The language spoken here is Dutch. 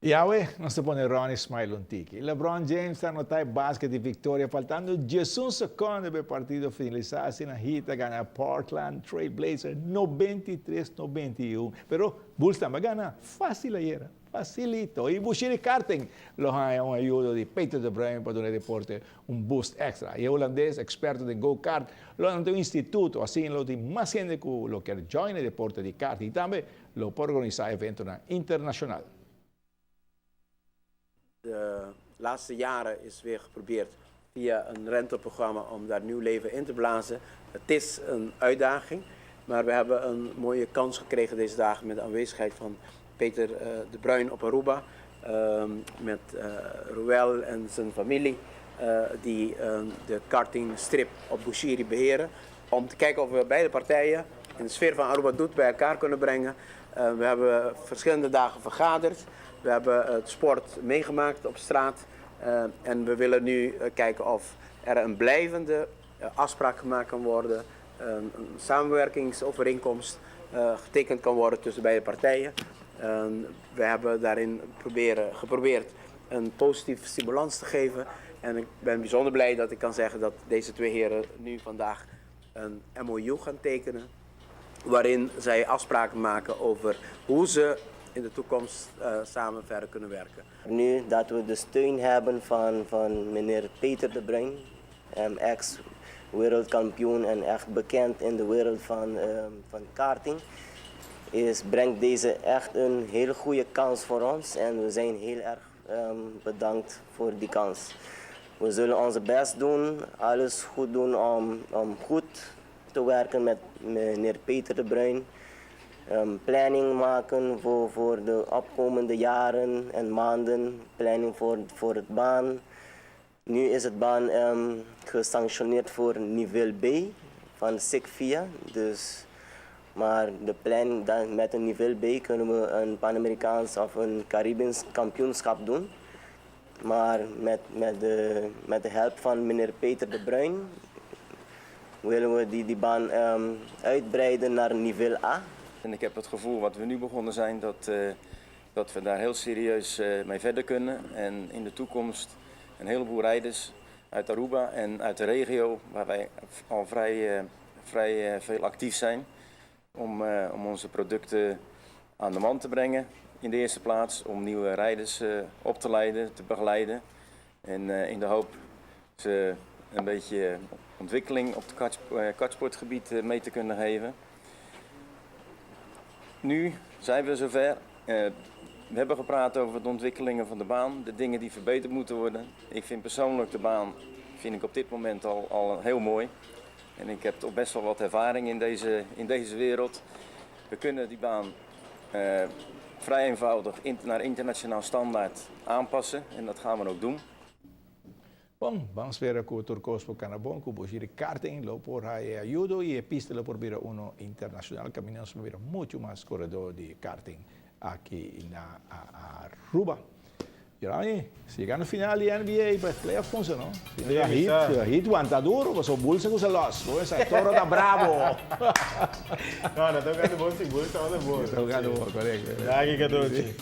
Yahweh non si pone Ronnie Smile un tiki. LeBron James sta notando basket di vittoria, faltando 10 secondi per il partito finalizzarsi. Na hita ganha Portland Trail Blazers 93-91. Però Bulls sta magana facile ieri, facilito. E Bushiri Karting lo ha un aiuto di Peter De Bruyne per donare porte un boost extra. E olandese, esperto di go-kart, lo hanno un istituto, così lo di más gente che lo che join di porte di kart. E también lo può organizzare evento internazionale. De laatste jaren is weer geprobeerd via een renteprogramma om daar nieuw leven in te blazen. Het is een uitdaging, maar we hebben een mooie kans gekregen deze dagen met de aanwezigheid van Peter De Bruyne op Aruba. Met Ruel en zijn familie die de kartingstrip op Bushiri beheren. Om te kijken of we beide partijen in de sfeer van Aruba Doet bij elkaar kunnen brengen. We hebben verschillende dagen vergaderd. We hebben het sport meegemaakt op straat en we willen nu kijken of er een blijvende afspraak gemaakt kan worden, een samenwerkingsovereenkomst getekend kan worden tussen beide partijen. We hebben daarin geprobeerd een positieve stimulans te geven en ik ben bijzonder blij dat ik kan zeggen dat deze twee heren nu vandaag een MOU gaan tekenen, waarin zij afspraken maken over hoe ze in de toekomst samen verder kunnen werken. Nu dat we de steun hebben van meneer Peter De Bruyne, ex-wereldkampioen en echt bekend in de wereld van karting, brengt deze echt een hele goede kans voor ons en we zijn heel erg bedankt voor die kans. We zullen ons best doen, alles goed doen om goed te werken met meneer Peter De Bruyne. Planning maken voor de opkomende jaren en maanden, planning voor het baan. Nu is het baan gesanctioneerd voor niveau B van SICFIA. Dus, maar de planning met een niveau B kunnen we een Pan-Amerikaans of een Caribisch kampioenschap doen. Maar met de hulp van meneer Peter De Bruyne willen we die baan uitbreiden naar niveau A. En ik heb het gevoel wat we nu begonnen zijn dat we daar heel serieus mee verder kunnen. En in de toekomst een heleboel rijders uit Aruba en uit de regio waar wij al vrij veel actief zijn. Om onze producten aan de man te brengen in de eerste plaats. Om nieuwe rijders op te leiden, te begeleiden. En in de hoop ze een beetje ontwikkeling op het kartsportgebied mee te kunnen geven. Nu zijn we zover. We hebben gepraat over de ontwikkelingen van de baan, de dingen die verbeterd moeten worden. Ik vind persoonlijk de baan op dit moment al heel mooi. En ik heb toch best wel wat ervaring in deze wereld. We kunnen die baan vrij eenvoudig naar internationaal standaard aanpassen en dat gaan we ook doen. Bom, vamos ver com o Turcos por Canabon, com o Bushiri Karting, lo por ayudo y pista lo por ver uno internacional, caminamos por ver mucho más corredor de karting aquí en Aruba. E aí, chega no final de NBA, para playoff funciona, não? Hit aguanta duro, mas o Bulls usa los, essa toro da bravo. No, no tengo ganas de bolsa y bolsa, vamos de bolsa. Jogado, correcto. Daqui, Caducci.